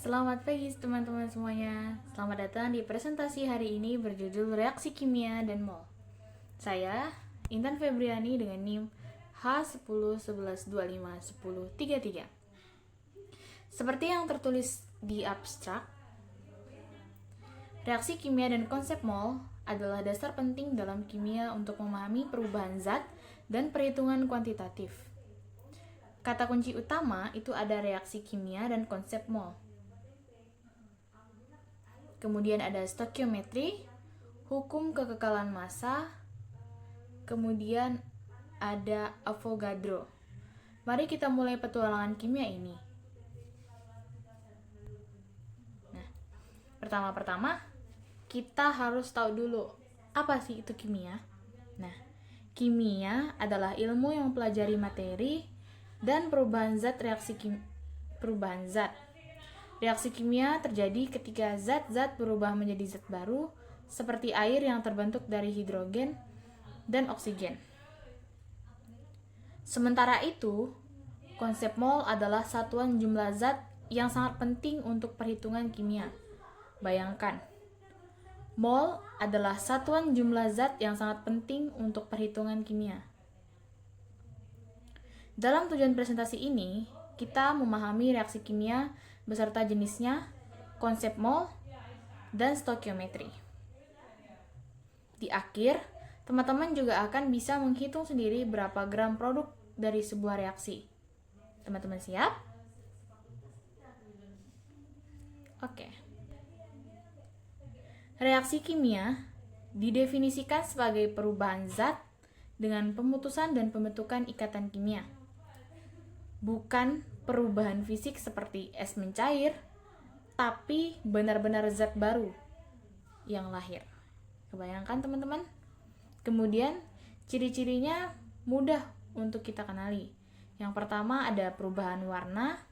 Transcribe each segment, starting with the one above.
Selamat pagi teman-teman semuanya. Selamat datang di presentasi hari ini berjudul Reaksi Kimia dan Mol. Saya Intan Febriani dengan NIM H1011251033. Seperti yang tertulis di abstrak, reaksi kimia dan konsep mol adalah dasar penting dalam kimia untuk memahami perubahan zat dan perhitungan kuantitatif. Kata kunci utama itu ada reaksi kimia dan konsep mol. Kemudian ada stokiometri, hukum kekekalan massa, kemudian ada Avogadro. Mari kita mulai petualangan kimia ini. Nah, pertama-tama kita harus tahu dulu apa sih itu kimia. Nah, kimia adalah ilmu yang mempelajari materi dan perubahan zat perubahan zat. Reaksi kimia terjadi ketika zat-zat berubah menjadi zat baru, seperti air yang terbentuk dari hidrogen dan oksigen. Sementara itu, konsep mol adalah satuan jumlah zat yang sangat penting untuk perhitungan kimia. Bayangkan, mol adalah satuan jumlah zat yang sangat penting untuk perhitungan kimia. Dalam tujuan presentasi ini, kita memahami reaksi kimia beserta jenisnya, konsep mol, dan stokiometri. Di akhir, teman-teman juga akan bisa menghitung sendiri berapa gram produk dari sebuah reaksi. Teman-teman siap? Oke. Reaksi kimia didefinisikan sebagai perubahan zat dengan pemutusan dan pembentukan ikatan kimia. Bukan perubahan fisik seperti es mencair, tapi benar-benar zat baru yang lahir. Kebayangkan teman-teman? Kemudian ciri-cirinya mudah untuk kita kenali. Yang pertama ada perubahan warna,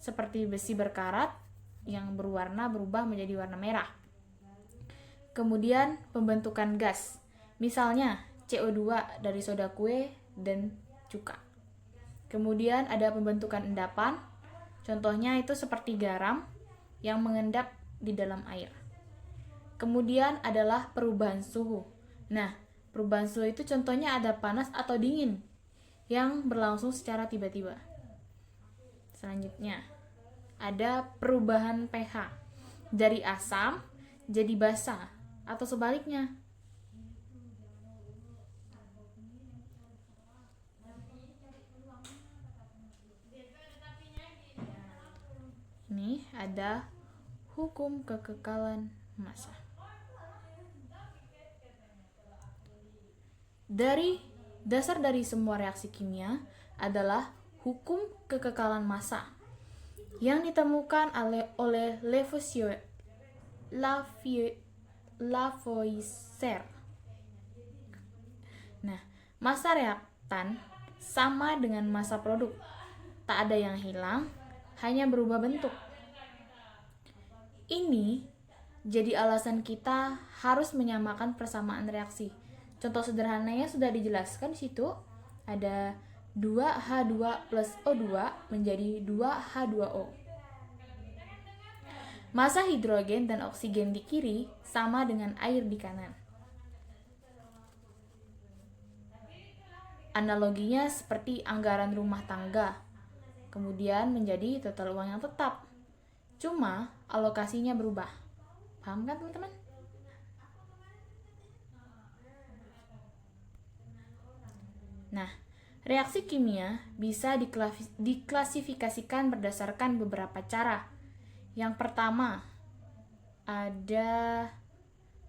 seperti besi berkarat yang berwarna berubah menjadi warna merah. Kemudian pembentukan gas, misalnya CO2 dari soda kue dan cuka. Kemudian ada pembentukan endapan, contohnya itu seperti garam yang mengendap di dalam air. Kemudian adalah perubahan suhu. Nah, perubahan suhu itu contohnya ada panas atau dingin yang berlangsung secara tiba-tiba. Selanjutnya, ada perubahan pH dari asam jadi basa atau sebaliknya. Ini ada hukum kekekalan massa. Dasar dari semua reaksi kimia adalah hukum kekekalan massa yang ditemukan oleh Lavoisier. Nah, massa reaktan sama dengan massa produk. Tak ada yang hilang, hanya berubah bentuk. Ini jadi alasan kita harus menyamakan persamaan reaksi. Contoh sederhananya sudah dijelaskan di situ. Ada 2H2 plus O2 menjadi 2H2O. Massa hidrogen dan oksigen di kiri sama dengan air di kanan. Analoginya seperti anggaran rumah tangga, kemudian menjadi total uang yang tetap. Cuma alokasinya berubah. Paham kan teman-teman? Nah, reaksi kimia bisa diklasifikasikan berdasarkan beberapa cara. Yang pertama, ada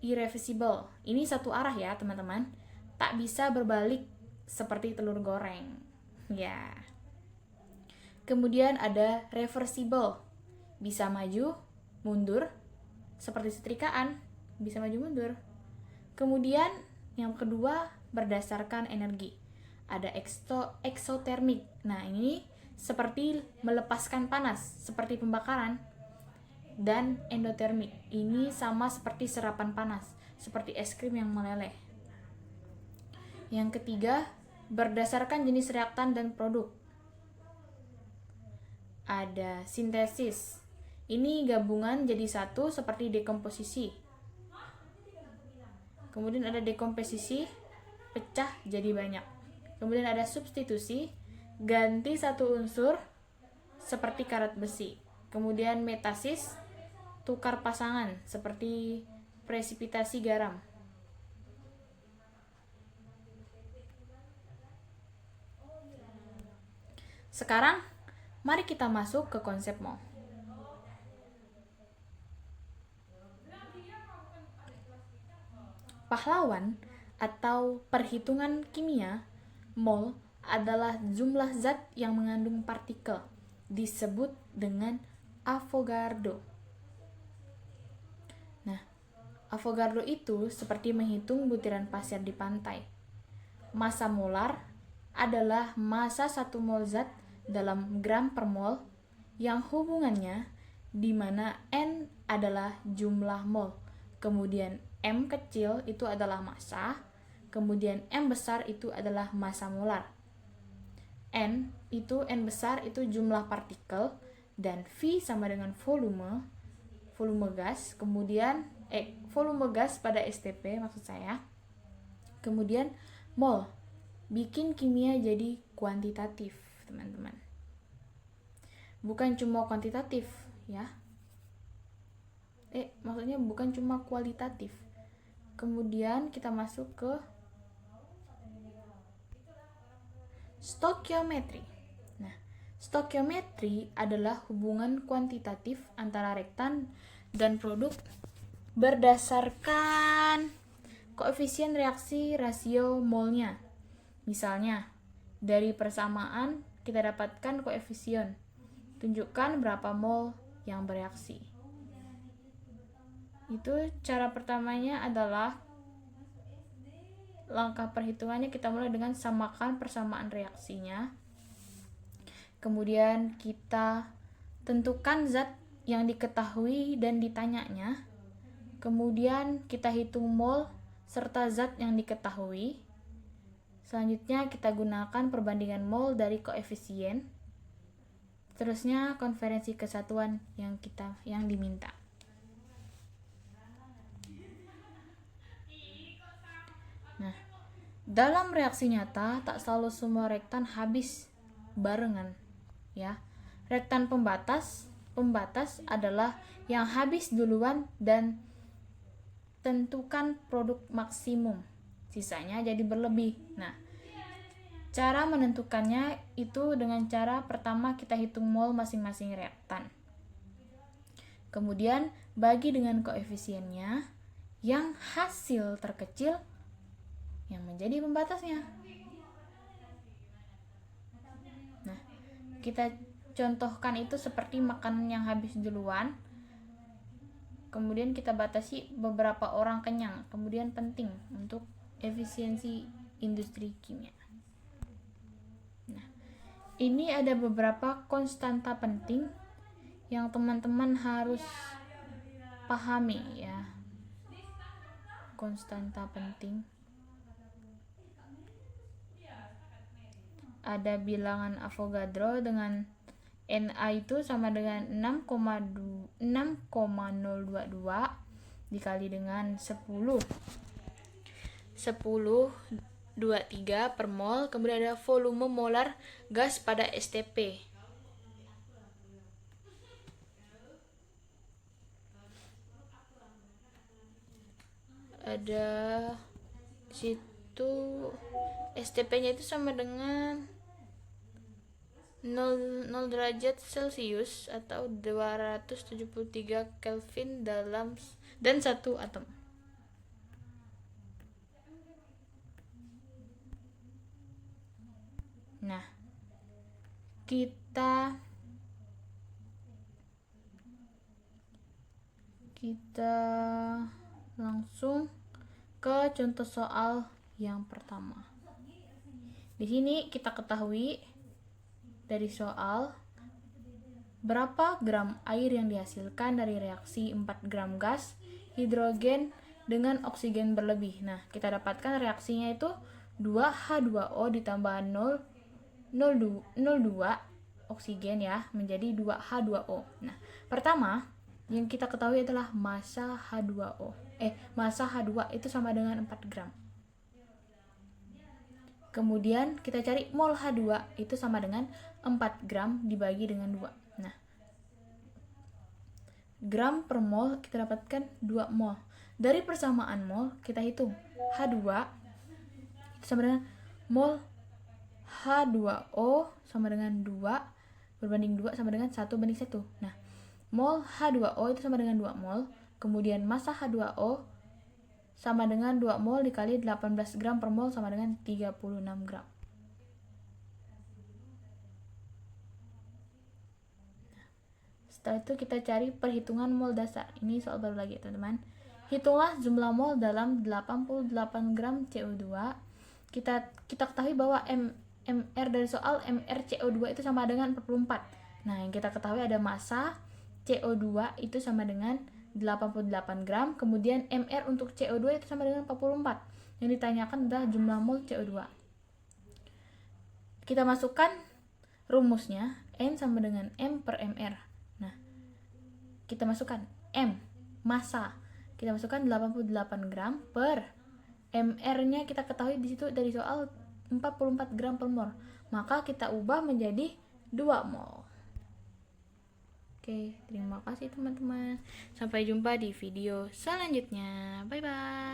irreversible. Ini satu arah ya teman-teman. Tak bisa berbalik seperti telur goreng. Ya. Kemudian ada reversible. Bisa maju, mundur, seperti setrikaan, bisa maju mundur. Kemudian yang kedua berdasarkan energi. Ada eksotermik. Nah, ini seperti melepaskan panas, seperti pembakaran. Dan endotermik. Ini sama seperti serapan panas, seperti es krim yang meleleh. Yang ketiga, berdasarkan jenis reaktan dan produk. Ada sintesis. Ini gabungan jadi satu seperti dekomposisi. Kemudian ada dekomposisi, pecah jadi banyak. Kemudian ada substitusi, ganti satu unsur seperti karat besi. Kemudian metasis, tukar pasangan seperti presipitasi garam. Sekarang, mari kita masuk ke konsep mol. Pahlawan atau perhitungan kimia, mol adalah jumlah zat yang mengandung partikel, disebut dengan Avogadro. Nah, Avogadro itu seperti menghitung butiran pasir di pantai. Massa molar adalah massa 1 mol zat dalam gram per mol yang hubungannya di mana N adalah jumlah mol, kemudian M kecil itu adalah massa, kemudian M besar itu adalah massa molar. N besar itu jumlah partikel, dan V sama dengan volume gas, kemudian volume gas pada STP maksud saya. Kemudian mol bikin kimia jadi kuantitatif, teman-teman. Bukan cuma kuantitatif, ya. Maksudnya bukan cuma kualitatif. Kemudian kita masuk ke stokiometri. Nah, stokiometri adalah hubungan kuantitatif antara rektan dan produk berdasarkan koefisien reaksi rasio molnya. Misalnya, dari persamaan kita dapatkan koefisien. Tunjukkan berapa mol yang bereaksi. Itu cara pertamanya adalah langkah perhitungannya kita mulai dengan samakan persamaan reaksinya. Kemudian kita tentukan zat yang diketahui dan ditanyanya. Kemudian kita hitung mol serta zat yang diketahui. Selanjutnya kita gunakan perbandingan mol dari koefisien. Seterusnya konferensi kesatuan yang diminta. Nah, dalam reaksi nyata tak selalu semua rektan habis barengan, ya. Rektan pembatas adalah yang habis duluan dan tentukan produk maksimum. Sisanya jadi berlebih. Nah, cara menentukannya itu dengan cara pertama kita hitung mol masing-masing reaktan. Kemudian bagi dengan koefisiennya yang hasil terkecil yang menjadi pembatasnya. Nah, kita contohkan itu seperti makanan yang habis duluan. Kemudian kita batasi beberapa orang kenyang. Kemudian penting untuk efisiensi industri kimia. Nah, ini ada beberapa konstanta penting yang teman-teman harus pahami, ya. Konstanta penting. Ada bilangan Avogadro dengan Na itu sama dengan 6,022 dikali dengan 1023 per mol. Kemudian ada volume molar gas pada STP. Ada situ STP-nya itu sama dengan 0 derajat Celcius atau 273 Kelvin dan 1 atom. Nah, kita langsung ke contoh soal yang pertama. Di sini kita ketahui dari soal berapa gram air yang dihasilkan dari reaksi 4 gram gas hidrogen dengan oksigen berlebih. Nah, kita dapatkan reaksinya itu 2H2O ditambah 0,02 oksigen ya menjadi 2H2O. Nah, pertama yang kita ketahui adalah massa H2O. Massa H2 itu sama dengan 4 gram. Kemudian kita cari mol H2 itu sama dengan 4 gram dibagi dengan 2. Nah, gram per mol kita dapatkan 2 mol. Dari persamaan mol kita hitung H2 itu sama dengan mol H2O sama dengan 2 berbanding 2 sama dengan 1:1. Nah, mol H2O itu sama dengan 2 mol. Kemudian massa H2O sama dengan 2 mol dikali 18 gram per mol sama dengan 36 gram. Setelah itu kita cari perhitungan mol dasar. Ini soal baru lagi teman-teman. Hitunglah jumlah mol dalam 88 gram CO2. Kita ketahui bahwa MR dari soal MrCO2 itu sama dengan 44. Nah, yang kita ketahui ada massa CO2 itu sama dengan 88 gram, kemudian MR untuk CO2 itu sama dengan 44. Yang ditanyakan adalah jumlah mol CO2. Kita masukkan rumusnya, N sama dengan M per MR. Nah, kita masukkan M, massa. Kita masukkan 88 gram per MR-nya kita ketahui di situ dari soal 44 gram per mol. Maka kita ubah menjadi 2 mol. Oke, terima kasih teman-teman. Sampai jumpa di video selanjutnya. Bye-bye.